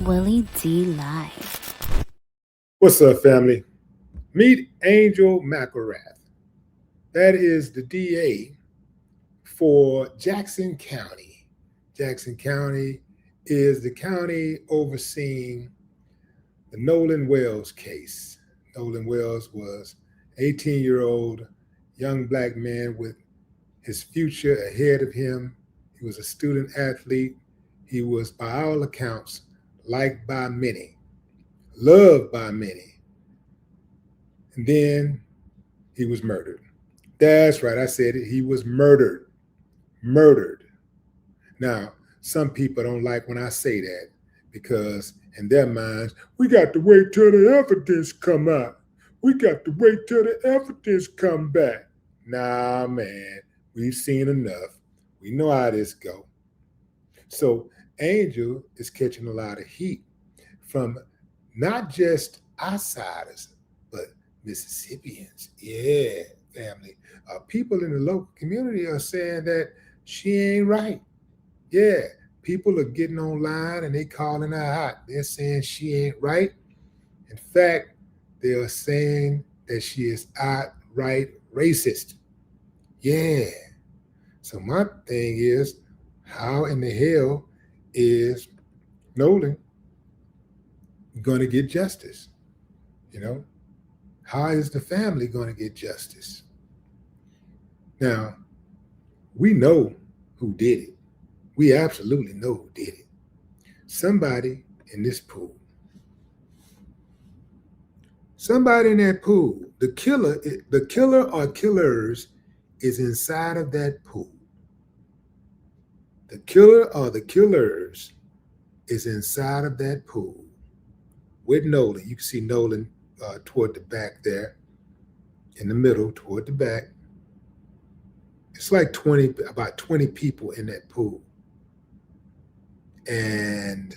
Willie D. Live. What's up, family? Meet Angel McElrath. That is the DA for Jackson County. Jackson County is the county overseeing the Nolan Wells case. Nolan Wells was an 18-year-old young black man with his future ahead of him. He was a student athlete. He was, by all accounts, liked by many, loved by many. And then he was murdered. That's right, I said it. He was murdered. Murdered. Now, some people don't like when I say that because in their minds, we got to wait till the evidence come out. We got to wait till the evidence come back. Nah, man, we've seen enough. We know how this go. So Angel is catching a lot of heat from not just outsiders, but Mississippians. Yeah, family. People in the local community are saying that she ain't right. Yeah, people are getting online and they calling her out. They're saying she ain't right. In fact, they are saying that she is outright racist. Yeah. So my thing is, how in the hell is Nolan going to get justice? You know, how is the family going to get justice? Now, we know who did it. We absolutely know who did it. Somebody in this pool. Somebody in that pool. The killer or killers is inside of that pool. The killer or the killers is inside of that pool with Nolan. You can see Nolan toward the back there, in the middle, toward the back. It's like about 20 people in that pool. And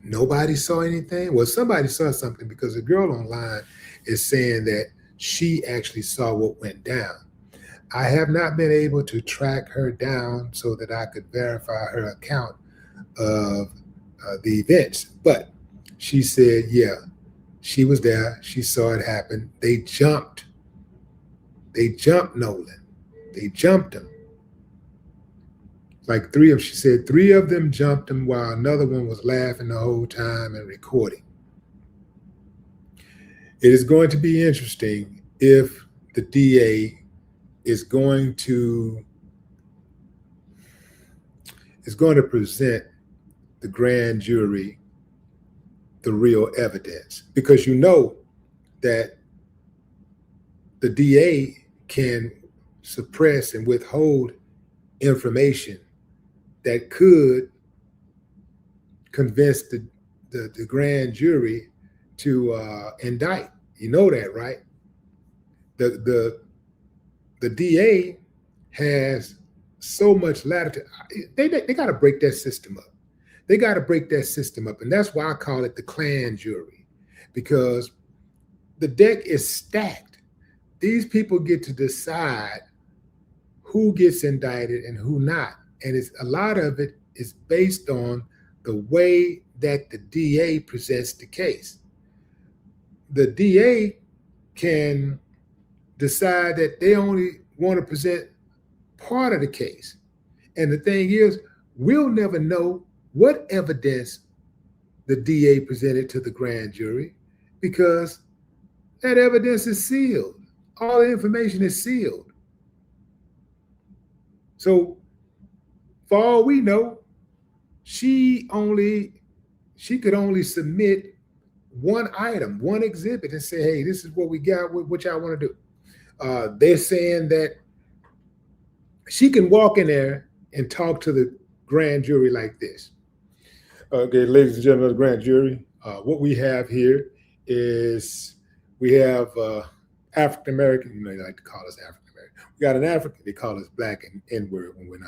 nobody saw anything. Well, somebody saw something because the girl online is saying that she actually saw what went down. I have not been able to track her down so that I could verify her account of the events. But she said, yeah, she was there. She saw it happen. They jumped. They jumped Nolan. They jumped him. Like she said, three of them jumped him while another one was laughing the whole time and recording. It is going to be interesting if the DA is going to present the grand jury the real evidence, because you know that the DA can suppress and withhold information that could convince the grand jury to indict. You know that, right? The DA has so much latitude. They got to break that system up. They got to break that system up. And that's why I call it the clan jury, because the deck is stacked. These people get to decide who gets indicted and who not. And a lot of it is based on the way that the DA presents the case. The DA can decide that they only want to present part of the case. And the thing is, we'll never know what evidence the DA presented to the grand jury because that evidence is sealed. All the information is sealed. So for all we know, she could only submit one item, one exhibit, and say, hey, this is what we got, what y'all want to do. They're saying that she can walk in there and talk to the grand jury like this. Okay, ladies and gentlemen of the grand jury, what we have here is we have African American. You know, they like to call us African American. We got an African. They call us black and N-word when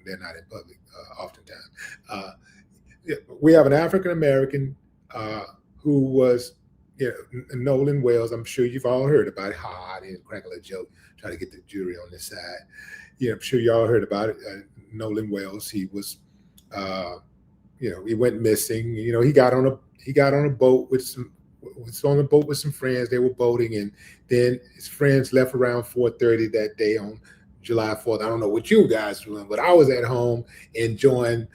they're not in public. Oftentimes, we have an African American who was, Nolan Wells. I'm sure you've all heard about it. I didn't crack a little joke, try to get the jury on this side. I'm sure you all heard about it. Nolan Wells. He was he went missing. He got on a boat with some friends. They were boating, and then his friends left around 4:30 that day on July 4th. I don't know what you guys were doing, but I was at home enjoying,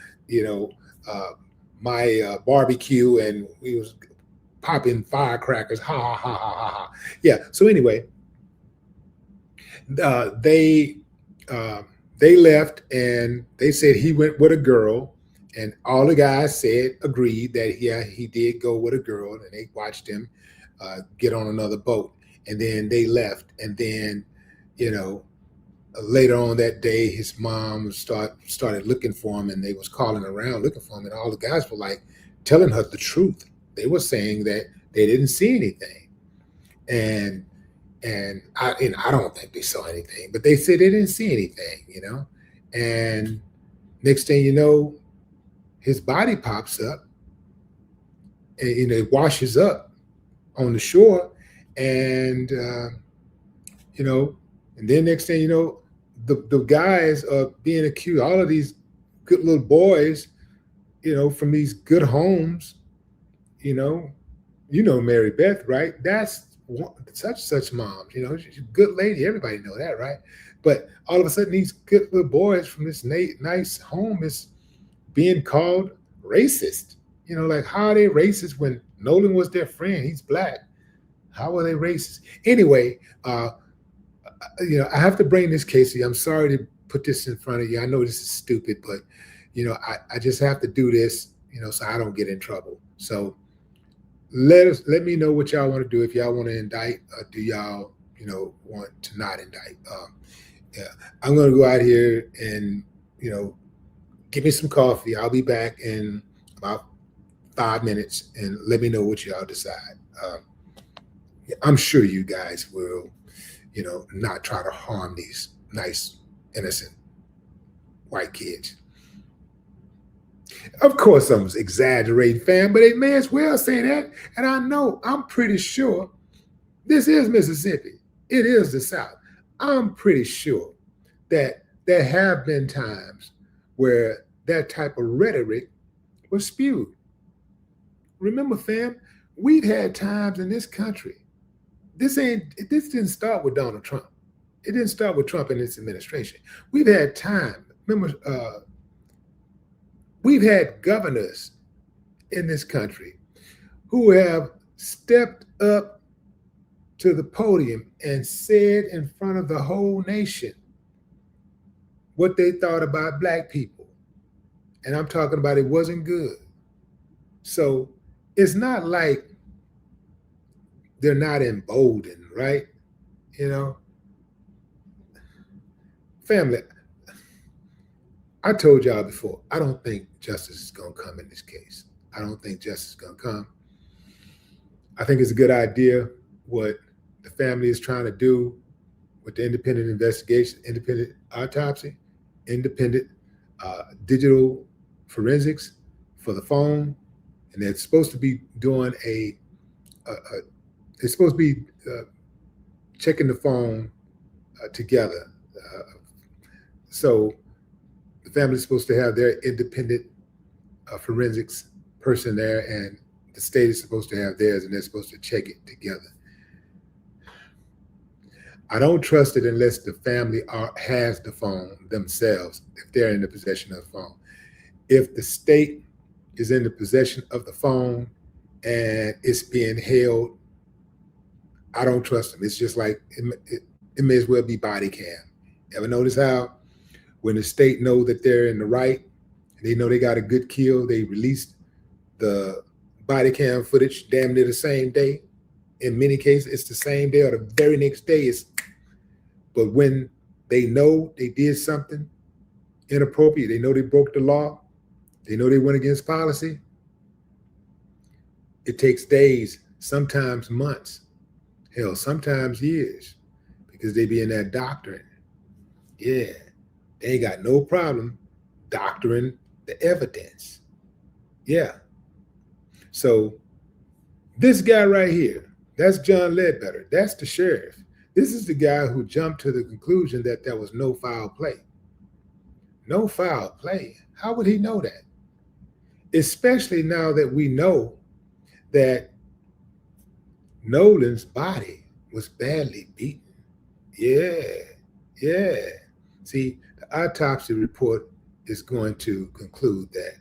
my barbecue, and we was popping firecrackers. Ha ha ha ha ha ha. Yeah. So anyway, they left, and they said he went with a girl, and all the guys agreed that he did go with a girl, and they watched him get on another boat, and then they left, and then later on that day, his mom started looking for him, and they was calling around looking for him, and all the guys were like telling her the truth. They were saying that they didn't see anything, and I don't think they saw anything, but they said they didn't see anything, and next thing you know, his body pops up, and it washes up on the shore, and and then next thing you know, the guys are being accused. All of these good little boys, from these good homes, Mary Beth, right? That's such moms, she's a good lady. Everybody know that, right? But all of a sudden, these good little boys from this nice home is being called racist. Like, how are they racist when Nolan was their friend? He's Black. How are they racist? Anyway, I have to bring this, Casey. I'm sorry to put this in front of you. I know this is stupid, but I just have to do this, so I don't get in trouble. So let me know what y'all want to do. If y'all want to indict, or do y'all want to not indict? Yeah, I'm gonna go out here and get me some coffee. I'll be back in about 5 minutes, and let me know what y'all decide. I'm sure you guys will not try to harm these nice, innocent white kids. Of course, I'm exaggerating, fam, but they may as well say that. And I'm pretty sure this is Mississippi. It is the South. I'm pretty sure that there have been times where that type of rhetoric was spewed. Remember, fam, we've had times in this country. This didn't start with Donald Trump. It didn't start with Trump and his administration. We've had time. Remember, we've had governors in this country who have stepped up to the podium and said in front of the whole nation what they thought about Black people. And I'm talking about it wasn't good. So it's not like they're not emboldened, right? Family, I told y'all before, I don't think justice is going to come in this case. I don't think justice is going to come. I think it's a good idea what the family is trying to do with the independent investigation, independent autopsy, independent digital forensics for the phone. And they're supposed to be doing they're supposed to be checking the phone together. So the family's supposed to have their independent forensics person there, and the state is supposed to have theirs, and they're supposed to check it together. I don't trust it unless the family has the phone themselves, if they're in the possession of the phone. If the state is in the possession of the phone and it's being held, I don't trust them. It's just like it may as well be body cam. Ever notice how when the state know that they're in the right, they know they got a good kill, they released the body cam footage damn near the same day. In many cases, it's the same day or the very next day. But when they know they did something inappropriate, they know they broke the law, they know they went against policy, it takes days, sometimes months, hell, sometimes years, because they be in that doctrine. Yeah, they ain't got no problem doctoring the evidence. Yeah. So this guy right here, that's John Ledbetter. That's the sheriff. This is the guy who jumped to the conclusion that there was no foul play. No foul play. How would he know that? especially now that we know that Nolan's body was badly beaten. Yeah, yeah. See, the autopsy report is going to conclude that,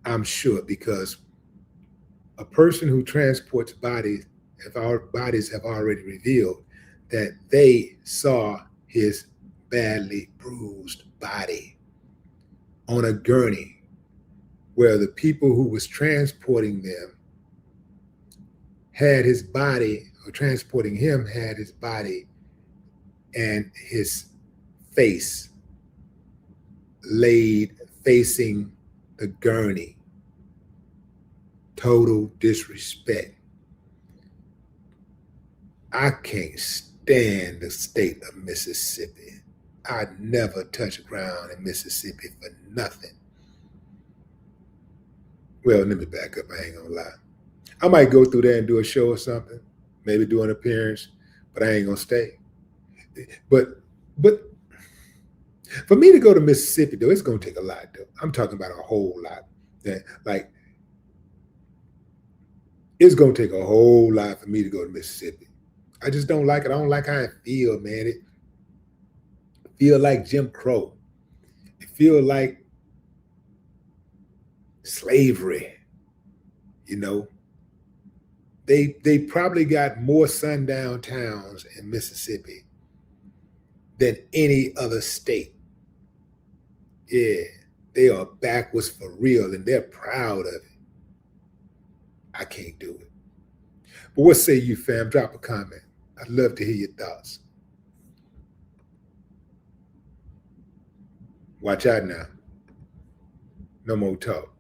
I'm sure, because a person who transports bodies, if our bodies have already revealed that they saw his badly bruised body on a gurney where the people who was transporting them had his body, or transporting him had his body and his face laid facing the gurney. Total disrespect. I can't stand the state of Mississippi. I never touch ground in Mississippi for nothing. Well, let me back up. I ain't gonna lie. I might go through there and do a show or something, maybe do an appearance, but I ain't gonna stay. But for me to go to Mississippi, though, it's gonna take a lot, though. I'm talking about a whole lot. Like, it's gonna take a whole lot for me to go to Mississippi. I just don't like it. I don't like how it feel, man. It feel like Jim Crow. It feel like slavery. You know, they probably got more sundown towns in Mississippi than any other state. Yeah, they are backwards for real, and they're proud of it. I can't do it. But what say you, fam? Drop a comment. I'd love to hear your thoughts. Watch out now. No more talk.